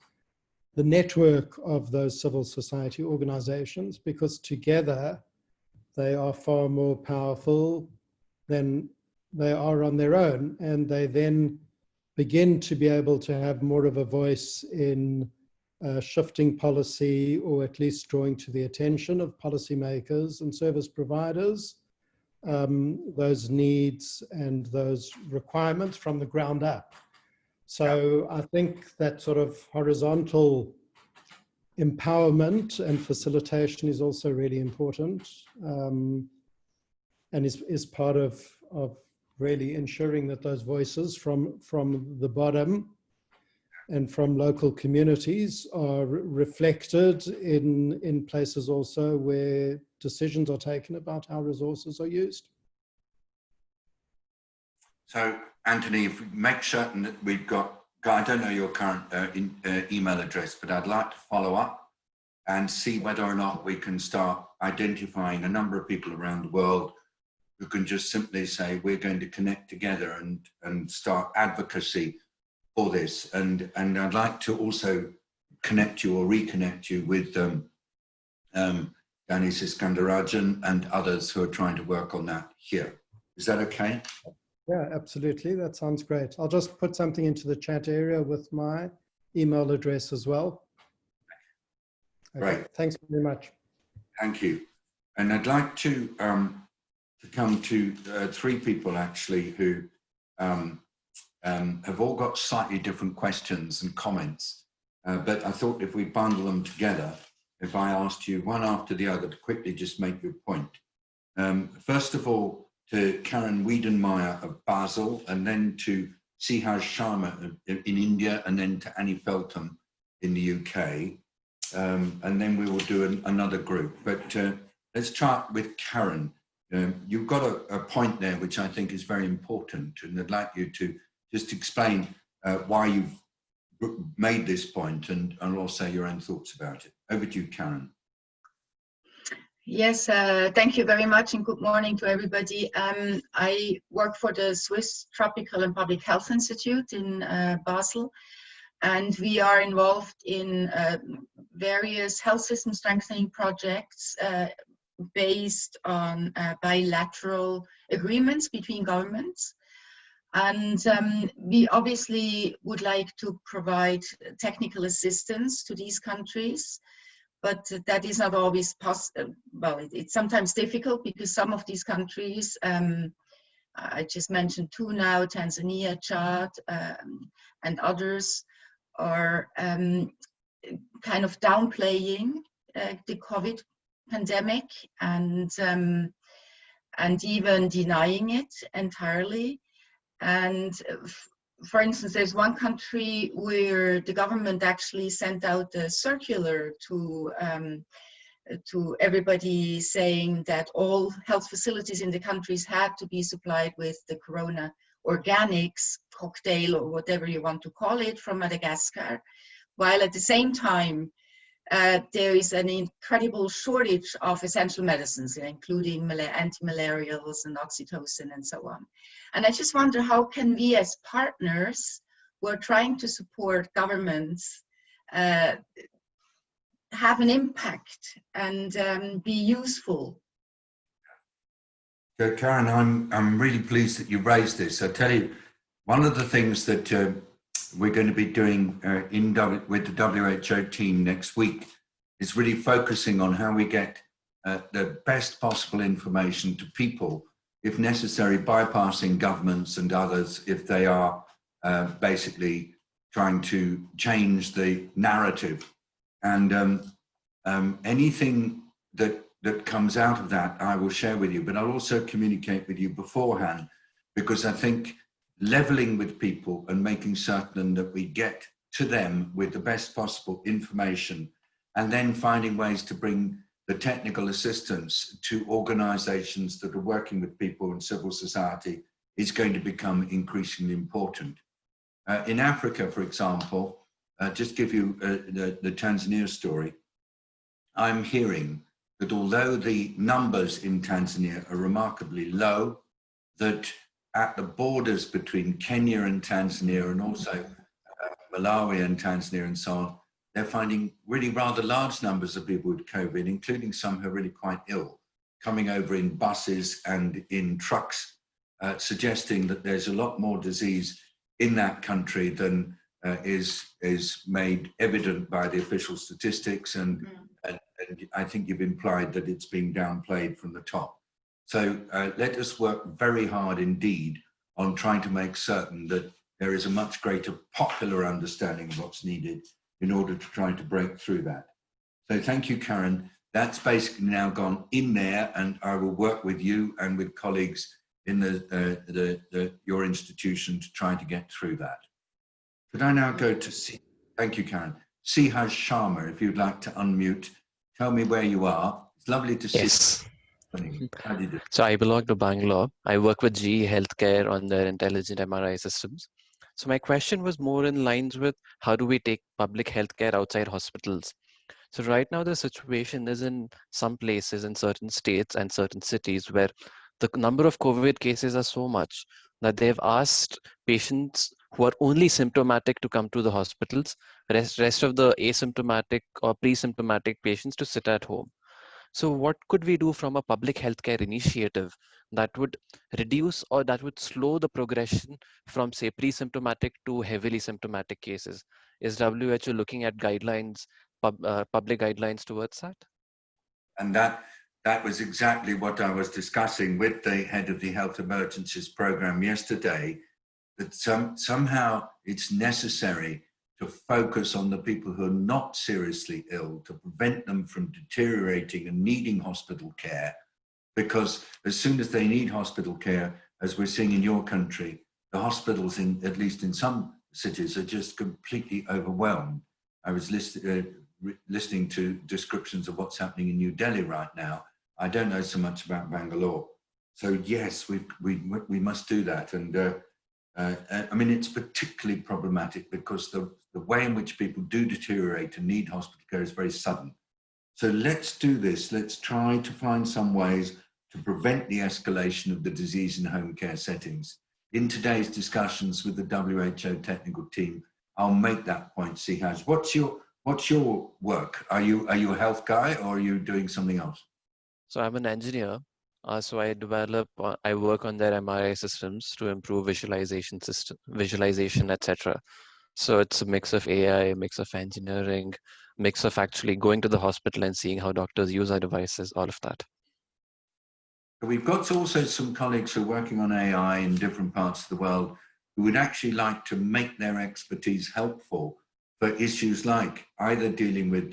Speaker 3: the network of those civil society organizations, because together they are far more powerful than they are on their own. And they then begin to be able to have more of a voice in shifting policy, or at least drawing to the attention of policymakers and service providers those needs and those requirements from the ground up. So I think that sort of horizontal empowerment and facilitation is also really important, and is part of really ensuring that those voices from the bottom and from local communities are reflected in places also where decisions are taken about how resources are used.
Speaker 1: So, Anthony, if we make certain that we've got, I don't know your current email address, but I'd like to follow up and see whether or not we can start identifying a number of people around the world who can just simply say, we're going to connect together and start advocacy for this. And I'd like to also connect you or reconnect you with Danny Siskandarajan and others who are trying to work on that here. Is that okay?
Speaker 3: Yeah, absolutely. That sounds great. I'll just put something into the chat area with my email address as well. Okay.
Speaker 1: Great.
Speaker 3: Thanks very much.
Speaker 1: Thank you. And I'd like to come to three people actually who have all got slightly different questions and comments. But I thought if we bundle them together, if I asked you one after the other to quickly just make your point. First of all, to Karen Wiedenmeyer of Basel, and then to Sihar Sharma in India, and then to Annie Feltham in the UK. And then we will do another group. But let's start with Karen. You've got a point there which I think is very important, and I'd like you to just explain why you've made this point and also your own thoughts about it. Over to you, Karen.
Speaker 4: Yes, thank you very much, and good morning to everybody. I work for the Swiss Tropical and Public Health Institute in Basel, and we are involved in various health system strengthening projects based on bilateral agreements between governments. And we obviously would like to provide technical assistance to these countries, but that is not always possible. Well, it's sometimes difficult because some of these countries, I just mentioned two now, Tanzania, Chad, and others, are kind of downplaying the COVID pandemic and even denying it entirely. And for instance, there's one country where the government actually sent out a circular to everybody saying that all health facilities in the countries had to be supplied with the Corona organics cocktail, or whatever you want to call it, from Madagascar, while at the same time there is an incredible shortage of essential medicines, including anti-malarials and oxytocin and so on. And I just wonder, how can we as partners who are trying to support governments have an impact and be useful?
Speaker 1: So Karen, I'm really pleased that you raised this. I tell you, one of the things that we're going to be doing with the WHO team next week is really focusing on how we get the best possible information to people, if necessary, bypassing governments and others if they are basically trying to change the narrative. And anything that comes out of that, I will share with you, but I'll also communicate with you beforehand, because I think leveling with people and making certain that we get to them with the best possible information, and then finding ways to bring the technical assistance to organizations that are working with people in civil society is going to become increasingly important. In Africa, for example, just give you the Tanzania story, I'm hearing that although the numbers in Tanzania are remarkably low, that at the borders between Kenya and Tanzania, and also Malawi and Tanzania and so on, they're finding really rather large numbers of people with COVID, including some who are really quite ill, coming over in buses and in trucks, suggesting that there's a lot more disease in that country than is made evident by the official statistics, and I think you've implied that it's being downplayed from the top. So let us work very hard indeed on trying to make certain that there is a much greater popular understanding of what's needed in order to try to break through that. So thank you, Karen. That's basically now gone in there, and I will work with you and with colleagues in your institution to try to get through that. Could I now go to thank you, Karen. Sihaj Sharma, if you'd like to unmute, tell me where you are. It's lovely to see
Speaker 5: Yes.
Speaker 1: you. How do you do?
Speaker 5: So I belong to Bangalore. I work with GE Healthcare on their intelligent MRI systems. So my question was more in lines with how do we take public healthcare outside hospitals? So right now the situation is in some places in certain states and certain cities where the number of COVID cases are so much that they've asked patients who are only symptomatic to come to the hospitals, rest of the asymptomatic or pre-symptomatic patients to sit at home. So what could we do from a public healthcare initiative that would reduce or that would slow the progression from, say, pre-symptomatic to heavily symptomatic cases? Is WHO looking at guidelines, public guidelines towards that?
Speaker 1: And that was exactly what I was discussing with the head of the Health Emergencies Program yesterday, that somehow it's necessary to focus on the people who are not seriously ill, to prevent them from deteriorating and needing hospital care, because as soon as they need hospital care, as we're seeing in your country, the hospitals, at least in some cities, are just completely overwhelmed. I was listening to descriptions of what's happening in New Delhi right now. I don't know so much about Bangalore. So yes, we must do that. And I mean, it's particularly problematic because the way in which people do deteriorate and need hospital care is very sudden. So let's do this. Let's try to find some ways to prevent the escalation of the disease in home care settings. In today's discussions with the WHO technical team, I'll make that point, Sihaj. What's your work? Are you a health guy, or are you doing something else?
Speaker 5: So I'm an engineer. So I work on their MRI systems to improve visualization, etc. So it's a mix of AI, a mix of engineering, mix of actually going to the hospital and seeing how doctors use our devices, all of that.
Speaker 1: We've got also some colleagues who are working on AI in different parts of the world who would actually like to make their expertise helpful for issues like either dealing with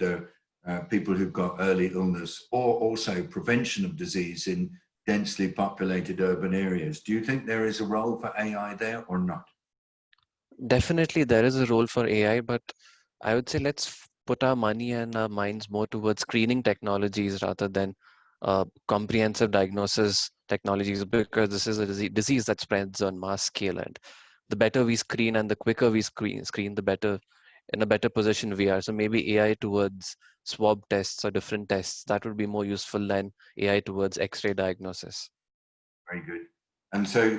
Speaker 1: people who've got early illness or also prevention of disease in densely populated urban areas. Do you think there is a role for AI there or not?
Speaker 5: Definitely there is a role for AI, but I would say let's put our money and our minds more towards screening technologies rather than comprehensive diagnosis technologies, because this is a disease that spreads on mass scale, and the better we screen and the quicker we screen, the better, in a better position we are. So maybe AI towards swab tests or different tests, that would be more useful than AI towards X-ray diagnosis.
Speaker 1: Very good. And so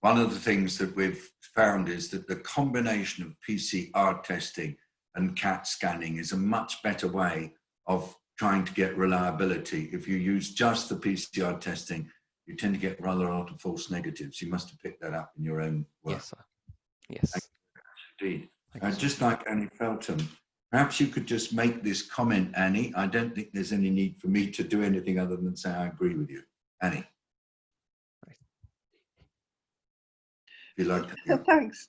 Speaker 1: one of the things that we've found is that the combination of PCR testing and CAT scanning is a much better way of trying to get reliability. If you use just the PCR testing, you tend to get rather a lot of false negatives. You must have picked that up in your own work.
Speaker 5: Yes, sir. Yes.
Speaker 1: Indeed. Just like Annie Feltham, perhaps you could just make this comment, Annie. I don't think there's any need for me to do anything other than say I agree with you. Annie. If you like that, yeah.
Speaker 6: Thanks.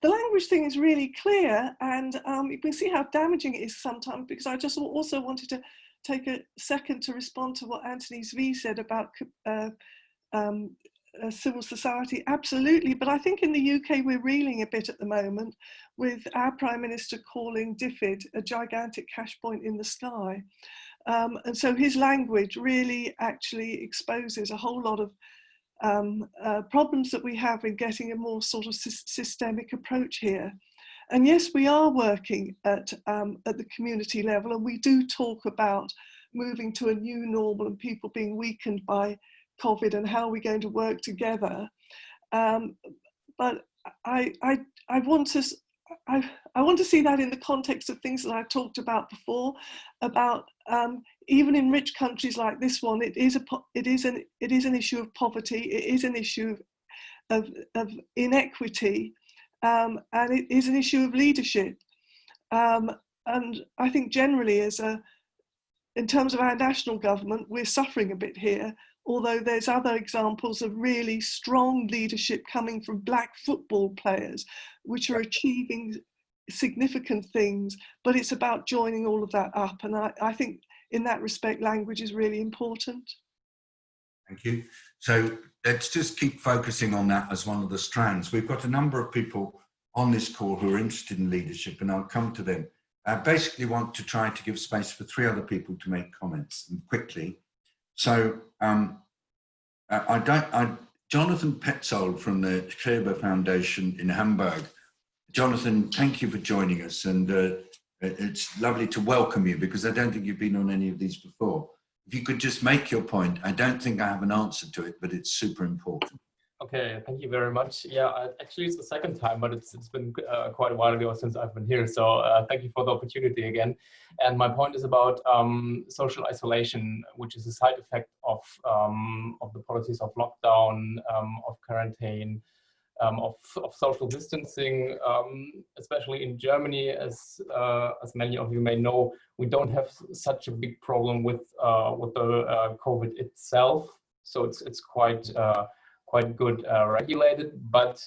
Speaker 6: The language thing is really clear, and you can see how damaging it is sometimes, because I just also wanted to take a second to respond to what Anthony Zvi said about civil society. Absolutely, but I think in the UK we're reeling a bit at the moment with our Prime Minister calling DFID a gigantic cash point in the sky. And so his language really actually exposes a whole lot of problems that we have in getting a more sort of systemic approach here. And yes, we are working at the community level, and we do talk about moving to a new normal and people being weakened by COVID and how we're going to work together. But I want to see that in the context of things that I've talked about before, about even in rich countries like this one, it is an issue of poverty, it is an issue of inequity, and it is an issue of leadership. And I think generally, in terms of our national government, we're suffering a bit here, although there's other examples of really strong leadership coming from black football players, which are achieving significant things, but it's about joining all of that up. And I think in that respect, language is really important.
Speaker 1: Thank you. So let's just keep focusing on that as one of the strands. We've got a number of people on this call who are interested in leadership, and I'll come to them. I basically want to try to give space for 3 other people to make comments, and quickly. So Jonathan Petzold from the Kleber Foundation in Hamburg. Jonathan, thank you for joining us, and it's lovely to welcome you, because I don't think you've been on any of these before. If you could just make your point. I don't think I have an answer to it, but it's super important.
Speaker 7: Okay, thank you very much. Yeah, actually it's the second time, but it's been quite a while ago since I've been here. So thank you for the opportunity again. And my point is about social isolation, which is a side effect of the policies of lockdown, of quarantine, of social distancing, especially in Germany, as many of you may know, we don't have such a big problem with the COVID itself. So it's quite good regulated, but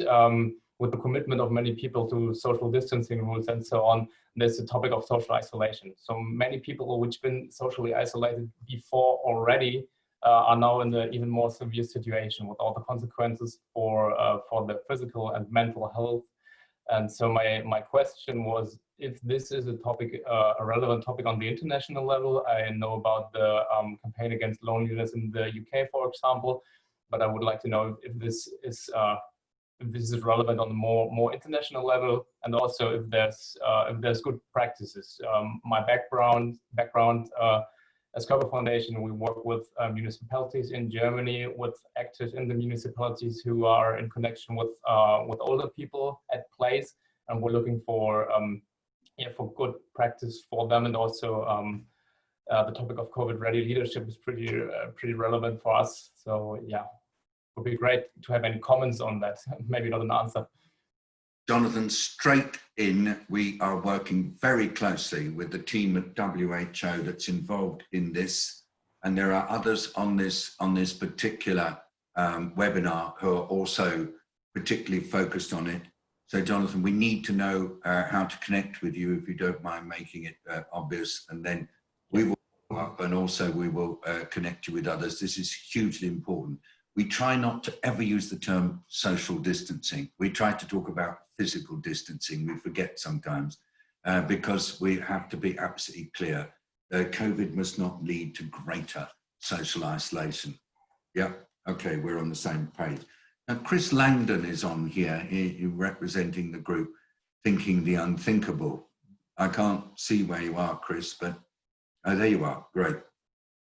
Speaker 7: with the commitment of many people to social distancing rules and so on, there's a topic of social isolation. So many people which been socially isolated before already are now in an even more severe situation with all the consequences for their physical and mental health. And so my question was, if this is a topic, a relevant topic on the international level. I know about the campaign against loneliness in the UK, for example, but I would like to know if this is relevant on the more international level, and also if there's good practices. My background as Körper Foundation, we work with municipalities in Germany, with actors in the municipalities who are in connection with older people at place, and we're looking for good practice for them. And also the topic of COVID-ready leadership is pretty relevant for us. So yeah, it would be great to have any comments on that. Maybe not an answer.
Speaker 1: Jonathan, straight in, we are working very closely with the team at WHO that's involved in this, and there are others on this particular webinar who are also particularly focused on it. So Jonathan, we need to know how to connect with you, if you don't mind making it obvious, and then we will follow up, and also we will connect you with others. This is hugely important. we try not to ever use the term social distancing. We try to talk about physical distancing. We forget sometimes because we have to be absolutely clear. COVID must not lead to greater social isolation. Yeah, okay, we're on the same page. Now, Chris Langdon is on here, representing the group Thinking the Unthinkable. I can't see where you are, Chris, but there you are, great.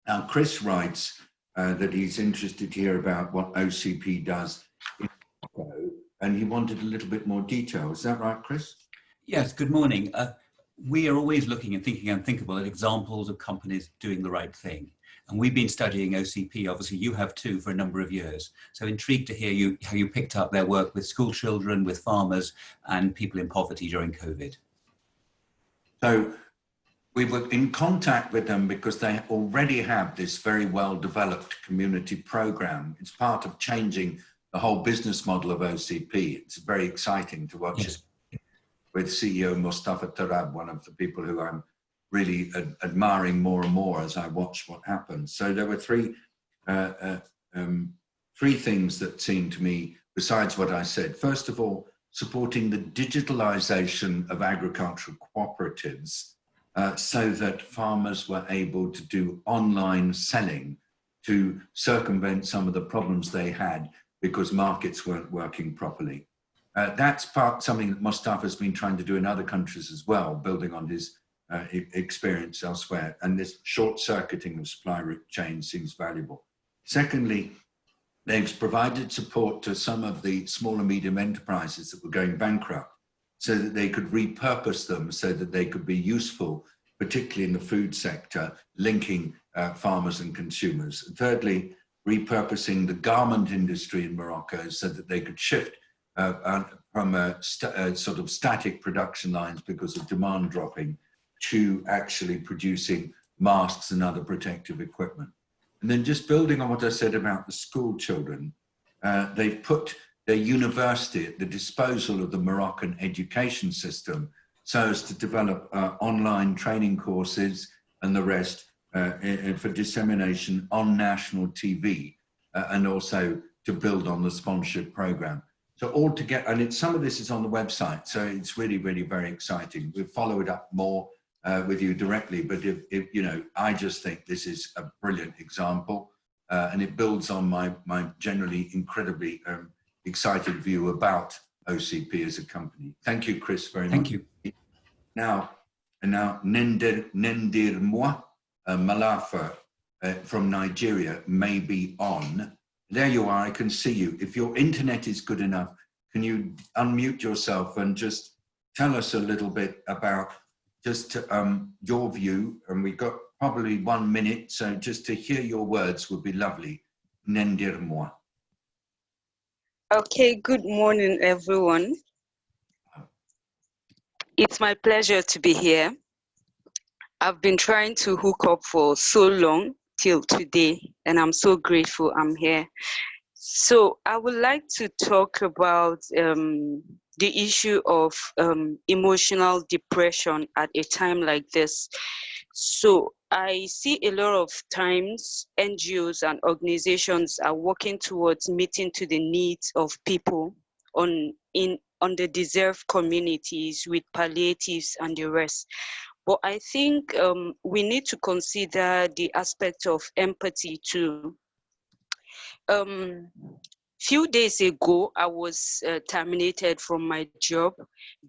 Speaker 1: Now, Chris writes that he's interested to hear about what OCP does in Morocco, and he wanted a little bit more detail. Is that right, Chris?
Speaker 8: Yes, good morning. We are always looking and thinking unthinkable at examples of companies doing the right thing. And we've been studying OCP, obviously you have too, for a number of years. So intrigued to hear how you picked up their work with school children, with farmers and people in poverty during COVID.
Speaker 1: So we were in contact with them because they already have this very well developed community program. It's part of changing the whole business model of OCP. It's very exciting to watch it with CEO Mustafa Tarab, one of the people who I'm really admiring more and more as I watch what happens. So there were three things that seemed to me, besides what I said. First of all, supporting the digitalization of agricultural cooperatives so that farmers were able to do online selling to circumvent some of the problems they had because markets weren't working properly. That's something that Mustafa has been trying to do in other countries as well, building on his experience elsewhere. And this short-circuiting of supply chain seems valuable. Secondly, they've provided support to some of the small and medium enterprises that were going bankrupt so that they could repurpose them so that they could be useful, particularly in the food sector, linking farmers and consumers. And thirdly, repurposing the garment industry in Morocco so that they could shift from sort of static production lines because of demand dropping to actually producing masks and other protective equipment. And then just building on what I said about the school children, they've put their university at the disposal of the Moroccan education system so as to develop online training courses and the rest for dissemination on national TV and also to build on the sponsorship program. So all together, and some of this is on the website, so it's really, really very exciting. We'll follow it up more with you directly, but if you know, I just think this is a brilliant example, and it builds on my generally incredibly excited view about OCP as a company. Thank you, Chris, very much.
Speaker 8: Thank you.
Speaker 1: Now Nendir Moi Malafa from Nigeria may be on. There you are, I can see you. If your internet is good enough, can you unmute yourself and just tell us a little bit about just your view? And we've got probably 1 minute, so just to hear your words would be lovely. Nendir Moi.
Speaker 9: Okay, good morning, everyone. It's my pleasure to be here. I've been trying to hook up for so long till today, and I'm so grateful I'm here. So I would like to talk about the issue of emotional depression at a time like this. So I see a lot of times NGOs and organizations are working towards meeting to the needs of people on underdeserved communities with palliatives and the rest. But I think we need to consider the aspect of empathy too. Few days ago, I was terminated from my job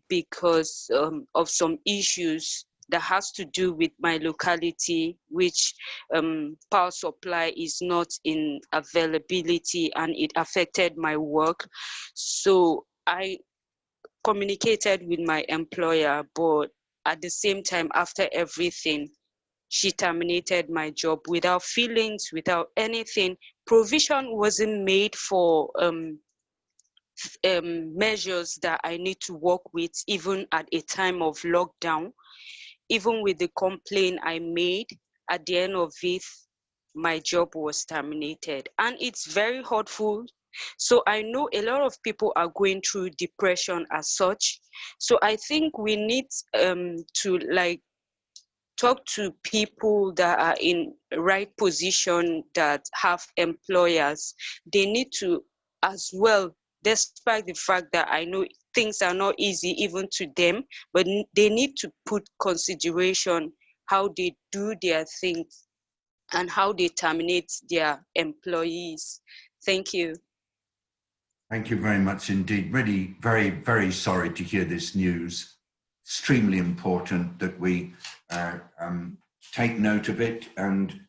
Speaker 9: because of some issues that has to do with my locality, which power supply is not in availability and it affected my work. So I communicated with my employer, but at the same time, after everything, she terminated my job without feelings, without anything. Provision wasn't made for measures that I need to work with, even at a time of lockdown. Even with the complaint I made, at the end of it, my job was terminated. And it's very hurtful. So I know a lot of people are going through depression as such. So I think we need to talk to people that are in right position that have employers. They need to as well, despite the fact that I know things are not easy even to them, but they need to put consideration how they do their things and how they terminate their employees. Thank you.
Speaker 1: Thank you very much indeed. Really very, very sorry to hear this news. Extremely important that we take note of it, and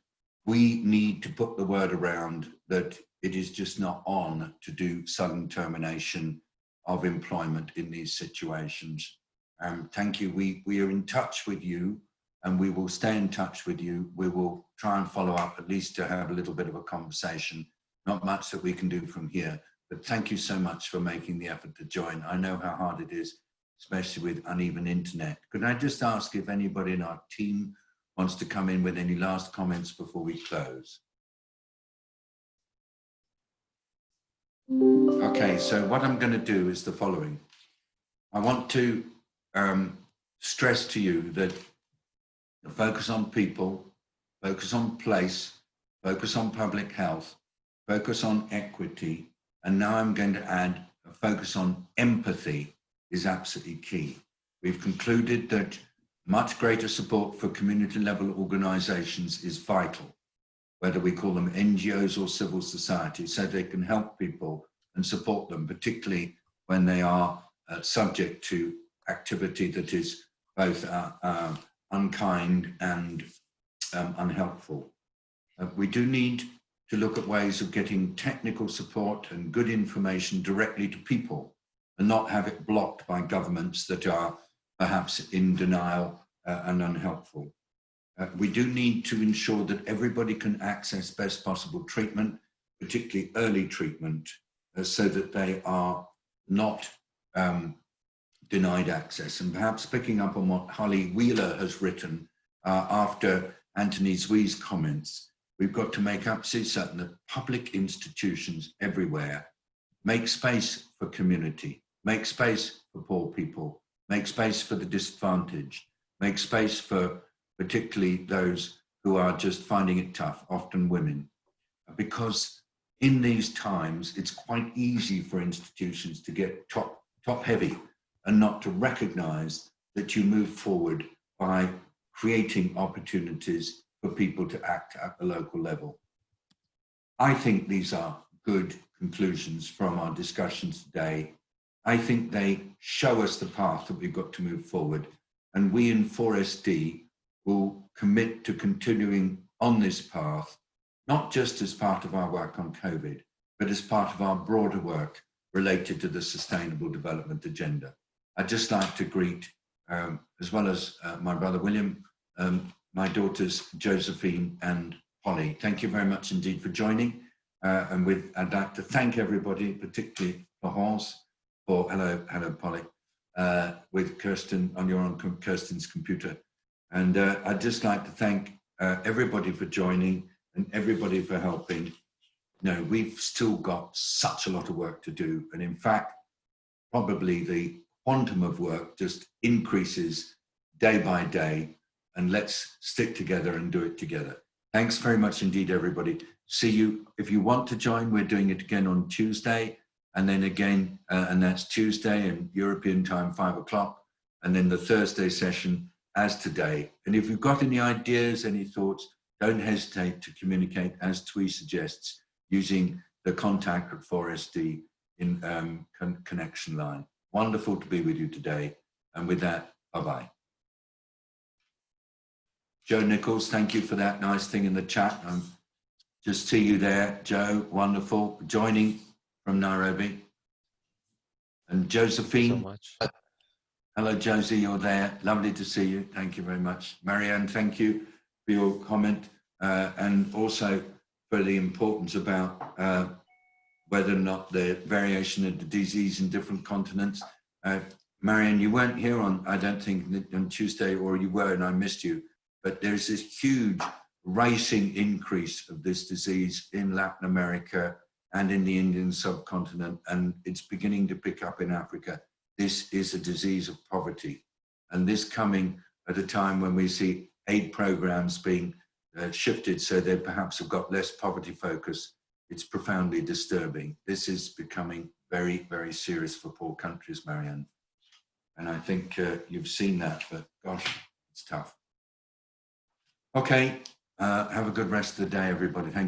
Speaker 1: we need to put the word around that it is just not on to do sudden termination of employment in these situations. Thank you. We are in touch with you, and we will stay in touch with you. We will try and follow up, at least to have a little bit of a conversation. Not much that we can do from here, but thank you so much for making the effort to join. I know how hard it is, especially with uneven internet. Could I just ask if anybody in our team wants to come in with any last comments before we close? Okay, so what I'm going to do is the following. I want to stress to you that focus on people, focus on place, focus on public health, focus on equity, and now I'm going to add a focus on empathy is absolutely key. We've concluded that much greater support for community level organizations is vital, whether we call them NGOs or civil society, so they can help people and support them, particularly when they are subject to activity that is both unkind and unhelpful. We do need to look at ways of getting technical support and good information directly to people and not have it blocked by governments that are perhaps in denial and unhelpful. We do need to ensure that everybody can access best possible treatment, particularly early treatment, so that they are not denied access. And perhaps picking up on what Holly Wheeler has written after Anthony Zwee's comments, we've got to make absolutely certain that public institutions everywhere make space for community, make space for poor people, make space for the disadvantaged, make space for particularly those who are just finding it tough, often women. Because in these times, it's quite easy for institutions to get top heavy and not to recognize that you move forward by creating opportunities for people to act at the local level. I think these are good conclusions from our discussions today. I think they show us the path that we've got to move forward, and we in 4SD will commit to continuing on this path, not just as part of our work on COVID, but as part of our broader work related to the Sustainable Development Agenda. I'd just like to greet, as well as my brother William, my daughters Josephine and Polly. Thank you very much indeed for joining. I'd like to thank everybody, particularly Florence, for hello Polly, with Kirsten on your own Kirsten's computer. And I'd just like to thank everybody for joining and everybody for helping. No, we've still got such a lot of work to do. And in fact, probably the quantum of work just increases day by day, and let's stick together and do it together. Thanks very much indeed, everybody. See you. If you want to join, we're doing it again on Tuesday, and then again, and that's Tuesday and European time, 5 o'clock, and then the Thursday session as today. And if you've got any ideas, any thoughts, don't hesitate to communicate as Twee suggests, using the contact at 4SD in connection line. Wonderful to be with you today. And with that, bye-bye. Joe Nichols, thank you for that nice thing in the chat. Just see you there, Joe, wonderful. Joining from Nairobi. And Josephine.
Speaker 5: Thank you so much.
Speaker 1: Hello, Josie, you're there. Lovely to see you. Thank you very much. Marianne, thank you for your comment and also for the importance about whether or not the variation of the disease in different continents. Marianne, you weren't here on, I don't think, on Tuesday, or you were and I missed you, but there's this huge racing increase of this disease in Latin America and in the Indian subcontinent, and it's beginning to pick up in Africa. This is a disease of poverty, and this coming at a time when we see aid programs being shifted so they perhaps have got less poverty focus, it's profoundly disturbing. This is becoming very, very serious for poor countries, Marianne. And I think you've seen that, but gosh, it's tough. Okay, have a good rest of the day, everybody. Thank you.